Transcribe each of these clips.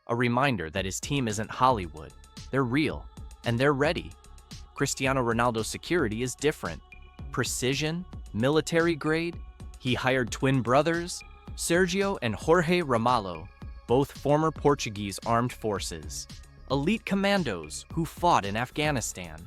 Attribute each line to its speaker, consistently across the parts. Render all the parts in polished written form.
Speaker 1: A reminder that his team isn't Hollywood. They're real, and they're ready. Cristiano Ronaldo's security is different. Precision, military grade. He hired twin brothers, Sergio and Jorge Ramalho, both former Portuguese armed forces. Elite commandos who fought in Afghanistan.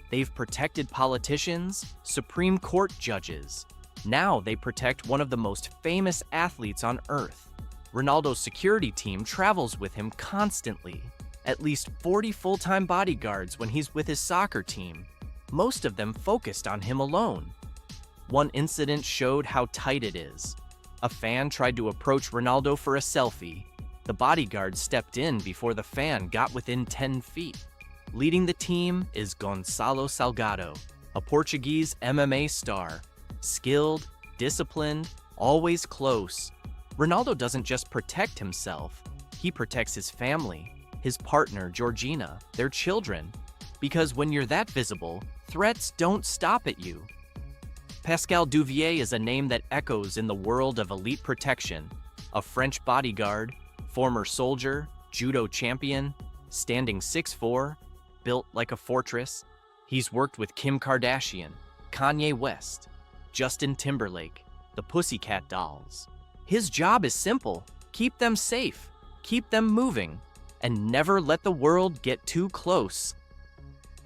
Speaker 1: They've protected politicians, Supreme Court judges. Now they protect one of the most famous athletes on earth. Ronaldo's security team travels with him constantly. At least 40 full-time bodyguards when he's with his soccer team. Most of them focused on him alone. One incident showed how tight it is. A fan tried to approach Ronaldo for a selfie. The bodyguard stepped in before the fan got within 10 feet. Leading the team is Gonçalo Salgado, a Portuguese MMA star. Skilled, disciplined, always close. Ronaldo doesn't just protect himself, he protects his family, his partner Georgina, their children. Because when you're that visible, threats don't stop at you. Pascal Duvier is a name that echoes in the world of elite protection. A French bodyguard, former soldier, judo champion, standing 6'4", built like a fortress. He's worked with Kim Kardashian, Kanye West, Justin Timberlake, the Pussycat Dolls. His job is simple: keep them safe, keep them moving, and never let the world get too close.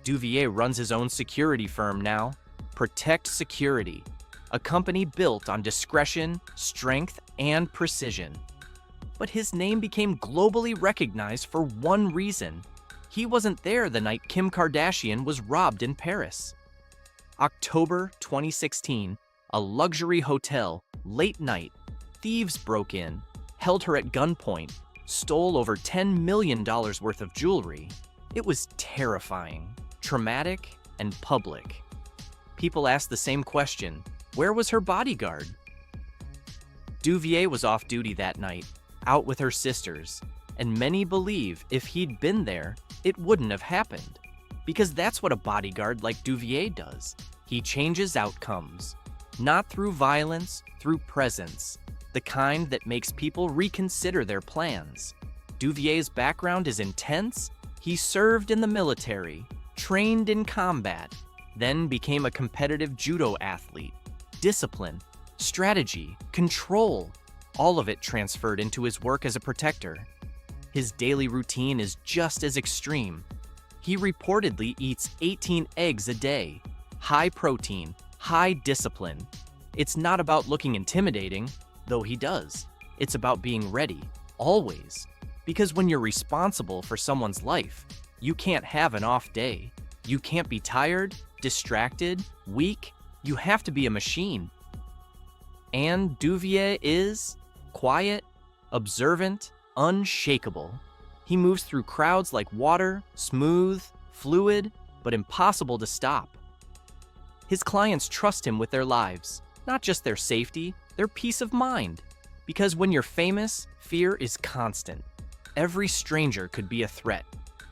Speaker 1: Duvier runs his own security firm now, Protect Security, a company built on discretion, strength, and precision. But his name became globally recognized for one reason. He wasn't there the night Kim Kardashian was robbed in Paris. October 2016, a luxury hotel, late night. Thieves broke in, held her at gunpoint, stole over $10 million worth of jewelry. It was terrifying, traumatic, and public. People asked the same question: where was her bodyguard? Duvier was off duty that night, out with her sisters, and many believe if he'd been there, it wouldn't have happened. Because that's what a bodyguard like Duvier does. He changes outcomes. Not through violence, through presence. The kind that makes people reconsider their plans. Duvier's background is intense. He served in the military, trained in combat, then became a competitive judo athlete. Discipline, strategy, control, all of it transferred into his work as a protector. His daily routine is just as extreme. He reportedly eats 18 eggs a day. High protein, high discipline. It's not about looking intimidating, though he does. It's about being ready, always. Because when you're responsible for someone's life, you can't have an off day. You can't be tired, distracted, weak. You have to be a machine. And Duvier is quiet, observant, unshakable. He moves through crowds like water, smooth, fluid, but impossible to stop. His clients trust him with their lives, not just their safety, their peace of mind. Because when you're famous, fear is constant. Every stranger could be a threat.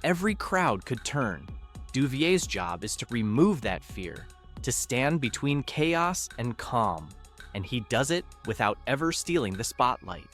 Speaker 1: Every crowd could turn. Duvier's job is to remove that fear, to stand between chaos and calm. And he does it without ever stealing the spotlight.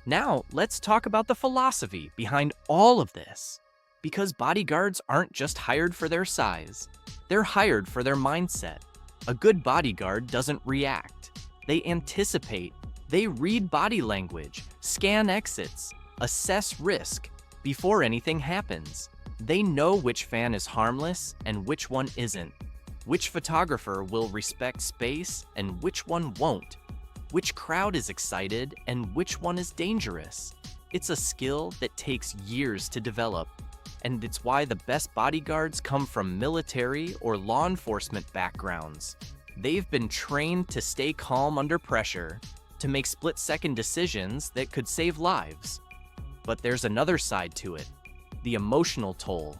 Speaker 1: Now, let's talk about the philosophy behind all of this. Because bodyguards aren't just hired for their size. They're hired for their mindset. A good bodyguard doesn't react. They anticipate. They read body language, scan exits, assess risk before anything happens. They know which fan is harmless and which one isn't. Which photographer will respect space and which one won't. Which crowd is excited and which one is dangerous. It's a skill that takes years to develop. And it's why the best bodyguards come from military or law enforcement backgrounds. They've been trained to stay calm under pressure, to make split-second decisions that could save lives. But there's another side to it, the emotional toll.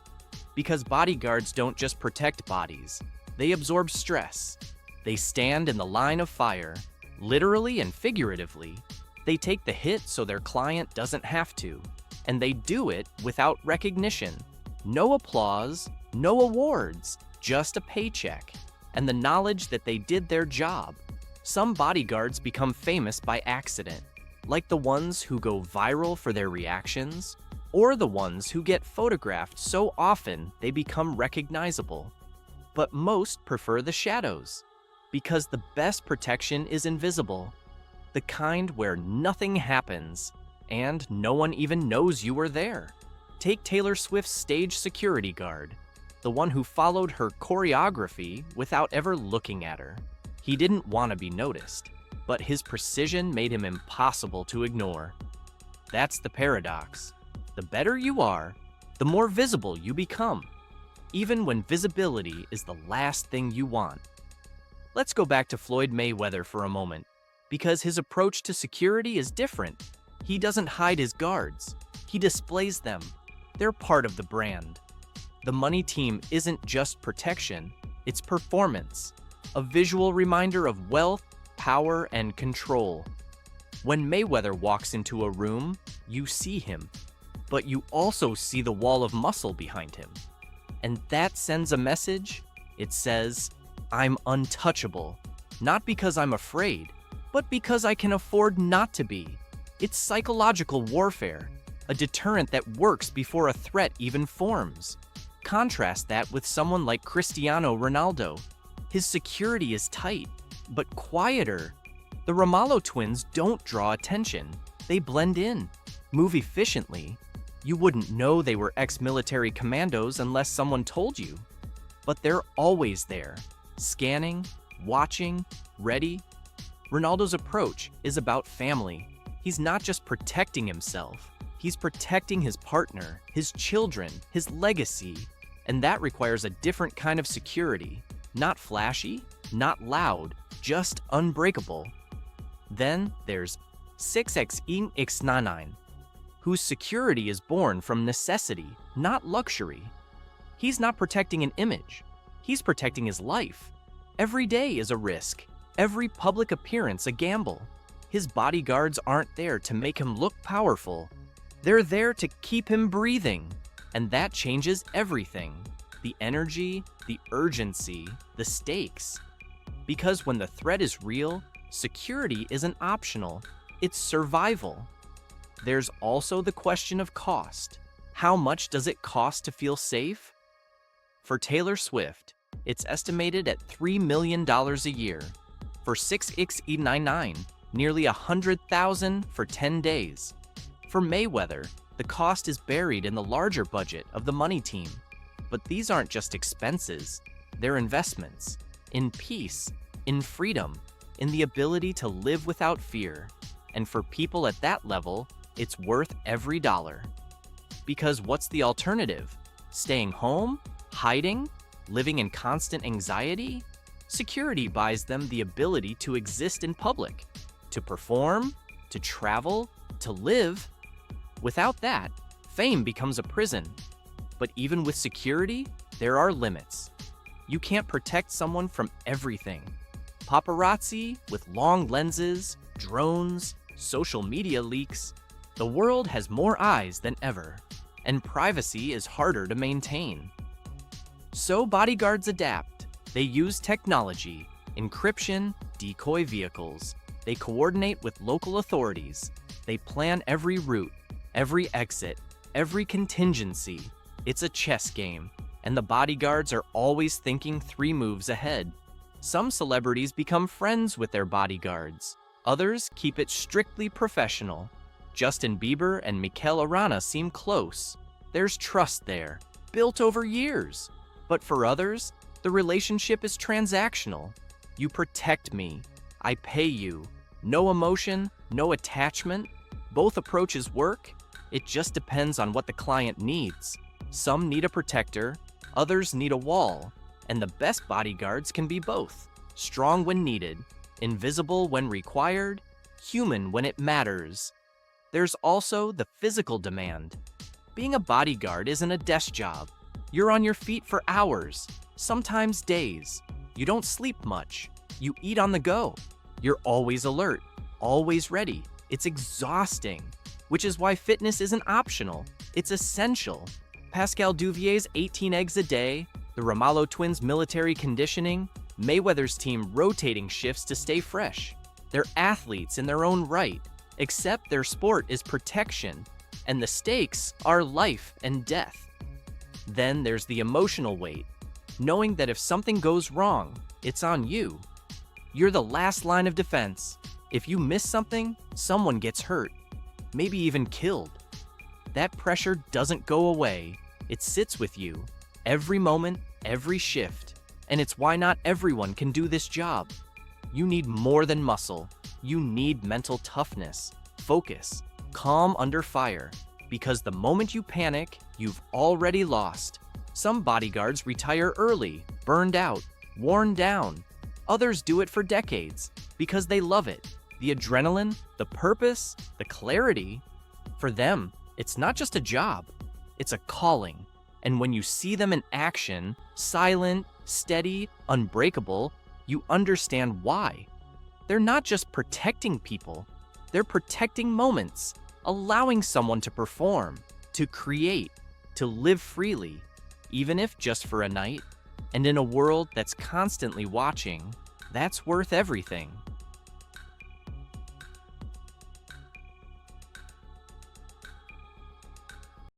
Speaker 1: Because bodyguards don't just protect bodies, they absorb stress. They stand in the line of fire, literally and figuratively. They take the hit so their client doesn't have to. And they do it without recognition. No applause, no awards, just a paycheck. And the knowledge that they did their job. Some bodyguards become famous by accident, like the ones who go viral for their reactions, or the ones who get photographed so often they become recognizable. But most prefer the shadows, because the best protection is invisible, the kind where nothing happens and no one even knows you were there. Take Taylor Swift's stage security guard, the one who followed her choreography without ever looking at her. He didn't want to be noticed, but his precision made him impossible to ignore. That's the paradox. The better you are, the more visible you become, even when visibility is the last thing you want. Let's go back to Floyd Mayweather for a moment, because his approach to security is different. He doesn't hide his guards, he displays them. They're part of the brand. The money team isn't just protection, it's performance, a visual reminder of wealth, power, and control. When Mayweather walks into a room, you see him, but you also see the wall of muscle behind him. And that sends a message. It says, I'm untouchable, not because I'm afraid, but because I can afford not to be. It's psychological warfare, a deterrent that works before a threat even forms. Contrast that with someone like Cristiano Ronaldo. His security is tight, but quieter. The Ramalho twins don't draw attention. They blend in, move efficiently. You wouldn't know they were ex-military commandos unless someone told you. But they're always there, scanning, watching, ready. Ronaldo's approach is about family. He's not just protecting himself, he's protecting his partner, his children, his legacy. And that requires a different kind of security. Not flashy, not loud, just unbreakable. Then there's 6xx99, whose security is born from necessity, not luxury. He's not protecting an image, he's protecting his life. Every day is a risk, every public appearance a gamble. His bodyguards aren't there to make him look powerful. They're there to keep him breathing. And that changes everything. The energy, the urgency, the stakes. Because when the threat is real, security isn't optional, it's survival. There's also the question of cost. How much does it cost to feel safe? For Taylor Swift, it's estimated at $3 million a year. For 6xE99, nearly $100,000 for 10 days. For Mayweather, the cost is buried in the larger budget of the money team. But these aren't just expenses, they're investments. In peace, in freedom, in the ability to live without fear. And for people at that level, it's worth every dollar. Because what's the alternative? Staying home? Hiding? Living in constant anxiety? Security buys them the ability to exist in public, to perform, to travel, to live. Without that, fame becomes a prison. But even with security, there are limits. You can't protect someone from everything. Paparazzi with long lenses, drones, social media leaks. The world has more eyes than ever, and privacy is harder to maintain. So bodyguards adapt. They use technology, encryption, decoy vehicles. They coordinate with local authorities. They plan every route, every exit, every contingency. It's a chess game, and the bodyguards are always thinking 3 moves ahead. Some celebrities become friends with their bodyguards. Others keep it strictly professional. Justin Bieber and Mikel Arana seem close. There's trust there, built over years. But for others, the relationship is transactional. You protect me, I pay you. No emotion, no attachment. Both approaches work. It just depends on what the client needs. Some need a protector, others need a wall. And the best bodyguards can be both. Strong when needed, invisible when required, human when it matters. There's also the physical demand. Being a bodyguard isn't a desk job. You're on your feet for hours, sometimes days. You don't sleep much. You eat on the go. You're always alert, always ready. It's exhausting, which is why fitness isn't optional. It's essential. Pascal Duvier's 18 eggs a day, the Ramalho twins' military conditioning, Mayweather's team rotating shifts to stay fresh. They're athletes in their own right, except their sport is protection. and the stakes are life and death. Then there's the emotional weight, knowing that if something goes wrong, it's on you. You're the last line of defense. If you miss something, someone gets hurt, maybe even killed. That pressure doesn't go away. It sits with you, every moment, every shift. And it's why not everyone can do this job. You need more than muscle. You need mental toughness, focus, calm under fire. Because the moment you panic, you've already lost. Some bodyguards retire early, burned out, worn down. Others do it for decades because they love it. The adrenaline, the purpose, the clarity. For them, it's not just a job, it's a calling. And when you see them in action, silent, steady, unbreakable, you understand why. They're not just protecting people, they're protecting moments, allowing someone to perform, to create, to live freely, even if just for a night. And in a world that's constantly watching, that's worth everything.